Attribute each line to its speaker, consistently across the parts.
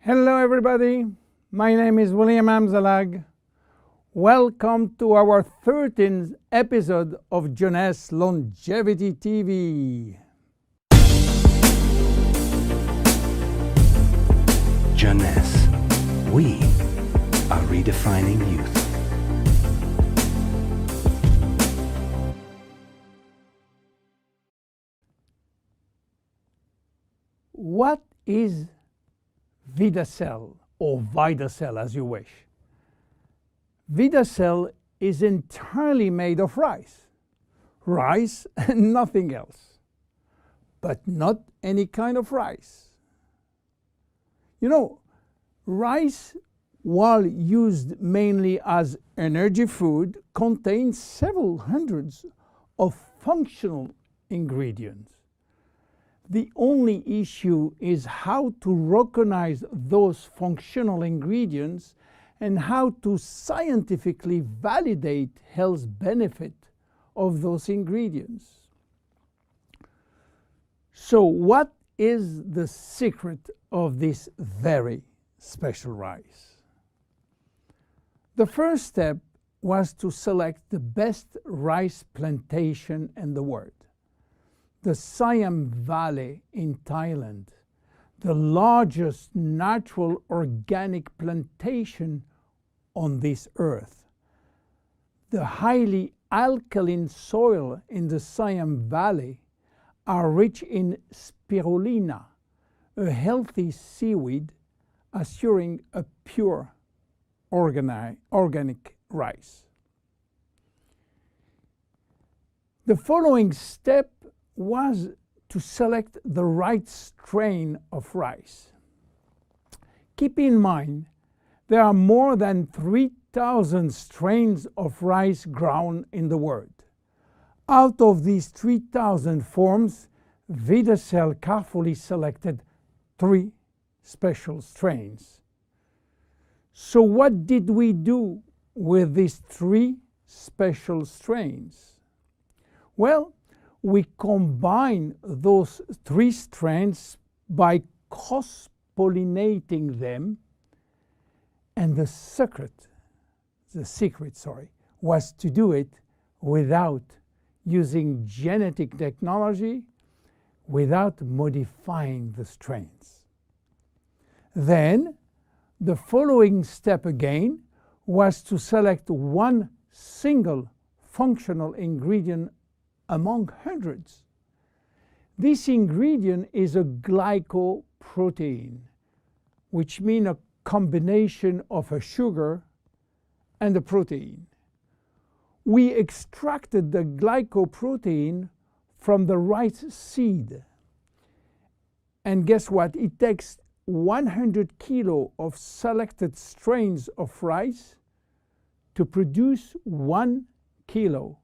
Speaker 1: Hello everybody, my name is William Amzallag. Welcome to our 13th episode of Jeunesse Longevity TV.
Speaker 2: Jeunesse, we are redefining youth.
Speaker 1: What is Vidacell, or Vidacell as you wish? Vidacell is entirely made of rice. Rice and nothing else. But not any kind of rice. You know, rice, while used mainly as energy food, contains several hundreds of functional ingredients. The only issue is how to recognize those functional ingredients and how to scientifically validate health benefit of those ingredients. So what is the secret of this very special rice? The first step was to select the best rice plantation in the world. The Siam Valley in Thailand, the largest natural organic plantation on this earth. The highly alkaline soil in the Siam Valley are rich in spirulina, a healthy seaweed assuring a pure organic rice. The following step was to select the right strain of rice. Keep in mind, there are more than 3,000 strains of rice grown in the world. Out of these 3,000 forms, Vidacell carefully selected 3 special strains. So what did we do with these 3 special strains? Well, we combine those 3 strains by cross-pollinating them, and the secret was to do it without using genetic technology, without modifying the strains. Then, the following step again was to select one single functional ingredient among hundreds. This ingredient is a glycoprotein, which means a combination of a sugar and a protein. We extracted the glycoprotein from the rice seed. And guess what? It takes 100 kilo of selected strains of rice to produce 1 kilo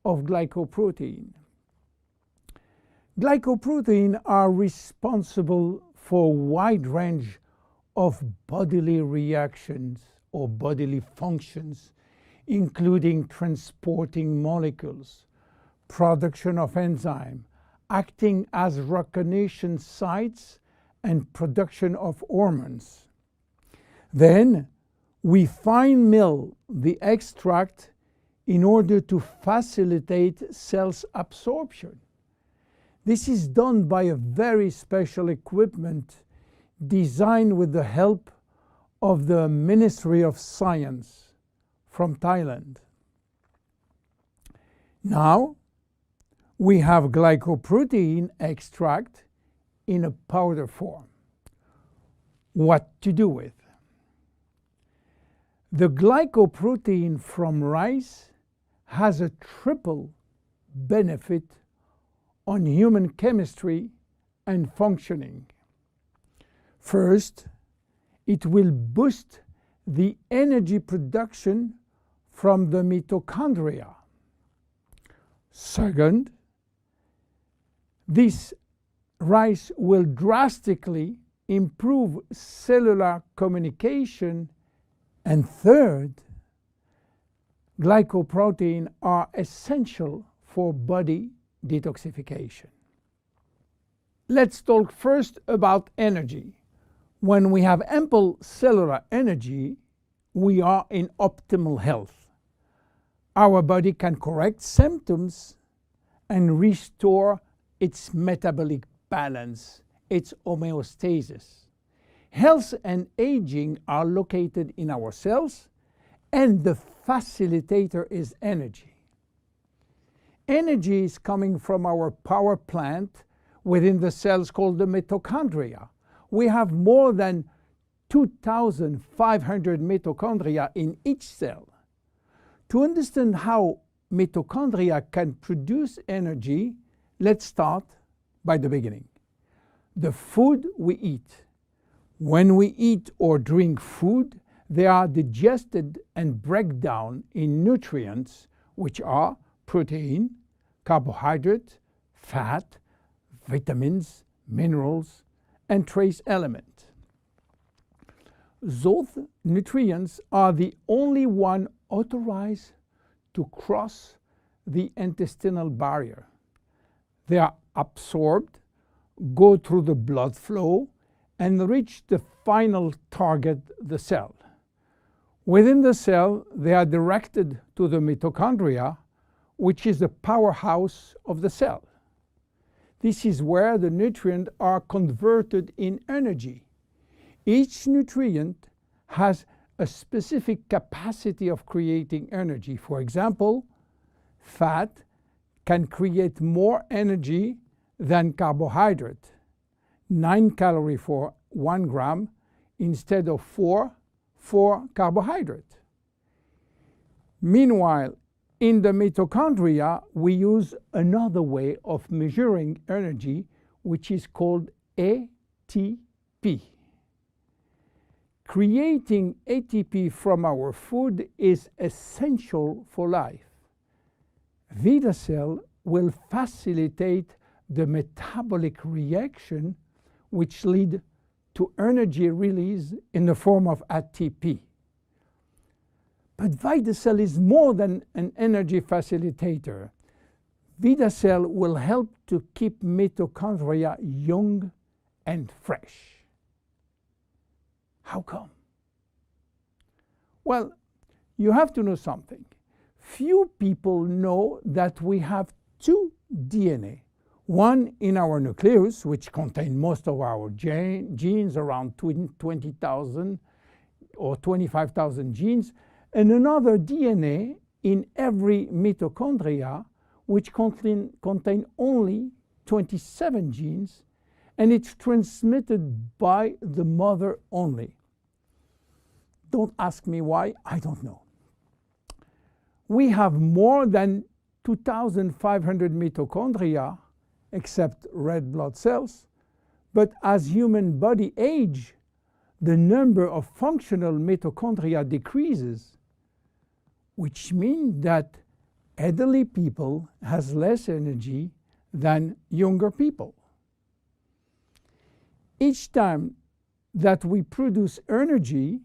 Speaker 1: of glycoprotein. Glycoprotein are responsible for a wide range of bodily reactions or bodily functions, including transporting molecules, production of enzyme, acting as recognition sites, and production of hormones. Then we fine mill the extract in order to facilitate cells absorption. This is done by a very special equipment designed with the help of the Ministry of Science from Thailand. Now we have glycoprotein extract in a powder form. What to do with? The glycoprotein from rice has a triple benefit on human chemistry and functioning. First, it will boost the energy production from the mitochondria. Second, this rice will drastically improve cellular communication. And third, glycoprotein are essential for body detoxification. Let's talk first about energy. When we have ample cellular energy, we are in optimal health. Our body can correct symptoms and restore its metabolic balance, its homeostasis. Health and aging are located in our cells, and the facilitator is energy. Energy is coming from our power plant within the cells called the mitochondria. We have more than 2,500 mitochondria in each cell. To understand how mitochondria can produce energy, let's start by the beginning. The food we eat. When we eat or drink food, they are digested and break down in nutrients, which are protein, carbohydrate, fat, vitamins, minerals, and trace elements. Those nutrients are the only one authorized to cross the intestinal barrier. They are absorbed, go through the blood flow, and reach the final target, the cell. Within the cell, they are directed to the mitochondria, which is the powerhouse of the cell. This is where the nutrients are converted in energy. Each nutrient has a specific capacity of creating energy. For example, fat can create more energy than carbohydrate, 9 calories for 1 gram instead of 4 for carbohydrate. Meanwhile, in the mitochondria, we use another way of measuring energy, which is called ATP. Creating ATP from our food is essential for life. Vidacell will facilitate the metabolic reaction which lead to energy release in the form of ATP. But Vidacell is more than an energy facilitator. Vidacell will help to keep mitochondria young and fresh. How come? Well, you have to know something. Few people know that we have two DNA. One in our nucleus, which contains most of our genes, around 20,000 or 25,000 genes, and another DNA in every mitochondria, which contain only 27 genes, and it's transmitted by the mother only. Don't ask me why, I don't know. We have more than 2,500 mitochondria, except red blood cells, but as human body age, the number of functional mitochondria decreases, which means that elderly people has less energy than younger people. Each time that we produce energy,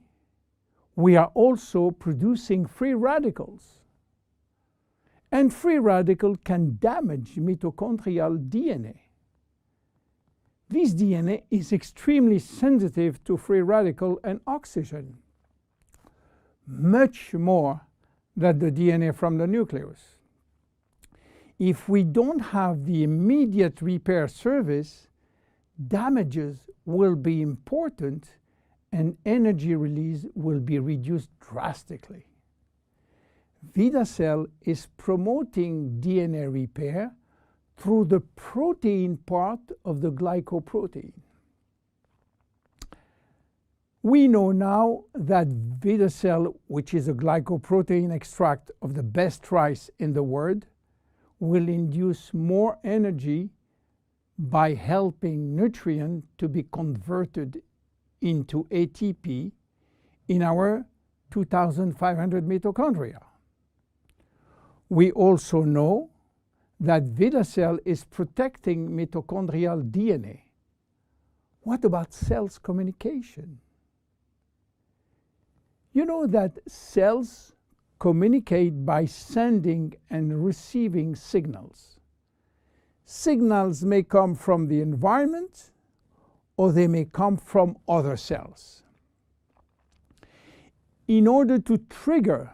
Speaker 1: we are also producing free radicals. And free radical can damage mitochondrial DNA. This DNA is extremely sensitive to free radical and oxygen, much more than the DNA from the nucleus. If we don't have the immediate repair service, damages will be important and energy release will be reduced drastically. Vidacell is promoting DNA repair through the protein part of the glycoprotein. We know now that Vidacell, which is a glycoprotein extract of the best rice in the world, will induce more energy by helping nutrient to be converted into ATP in our 2,500 mitochondria. We also know that Vidacell is protecting mitochondrial DNA. What about cells communication? You know that cells communicate by sending and receiving signals. Signals may come from the environment or they may come from other cells. In order to trigger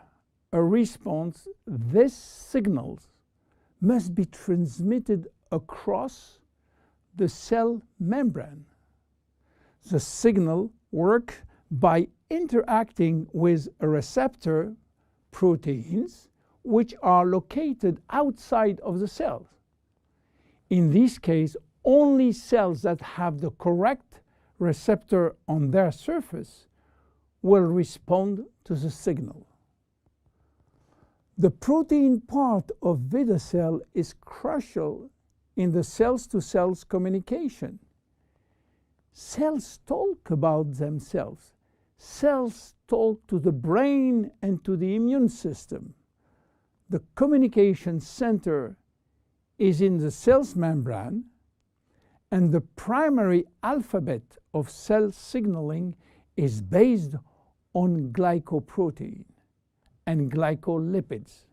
Speaker 1: a response, these signals must be transmitted across the cell membrane. The signal works by interacting with a receptor proteins which are located outside of the cells. In this case, only cells that have the correct receptor on their surface will respond to the signal. The protein part of Vidacell is crucial in the cells-to-cells communication. Cells talk about themselves. Cells talk to the brain and to the immune system. The communication center is in the cell's membrane, and the primary alphabet of cell signaling is based on glycoprotein and glycolipids.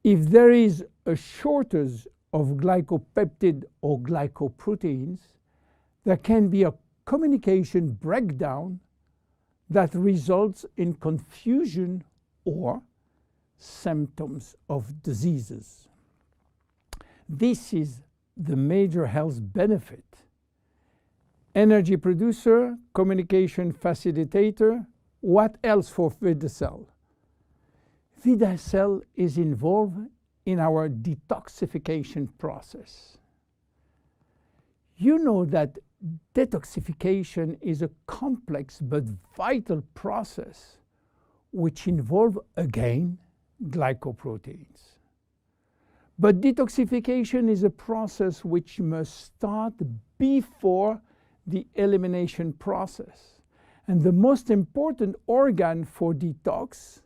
Speaker 1: If there is a shortage of glycopeptide or glycoproteins, there can be a communication breakdown that results in confusion or symptoms of diseases. This is the major health benefit. Energy producer, communication facilitator. What else for Vidacell? Vidacell is involved in our detoxification process. You know that detoxification is a complex but vital process which involves, again, glycoproteins. But detoxification is a process which must start before the elimination process. And the most important organ for detox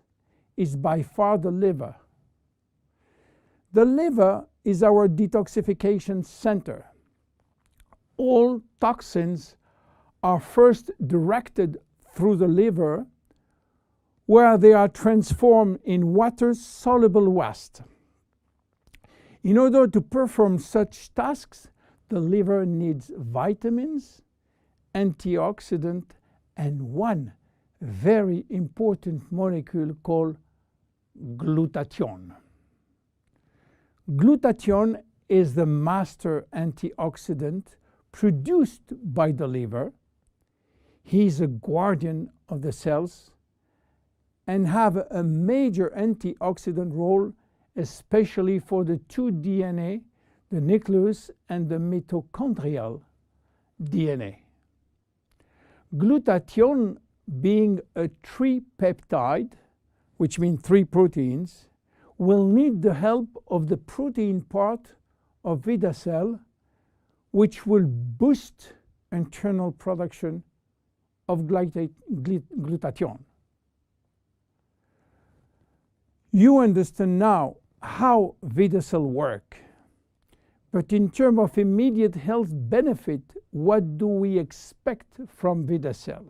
Speaker 1: is by far the liver. The liver is our detoxification center. All toxins are first directed through the liver, where they are transformed in water-soluble waste. In order to perform such tasks, the liver needs vitamins, antioxidants, and one very important molecule called glutathione. Glutathione is the master antioxidant produced by the liver. He is a guardian of the cells and have a major antioxidant role, especially for the two DNA, the nucleus and the mitochondrial DNA. Glutathione, being a tripeptide, which means 3 proteins, will need the help of the protein part of Vidacell, which will boost internal production of glutathione. You understand now how Vidacell works. But in terms of immediate health benefit, what do we expect from Vidacell?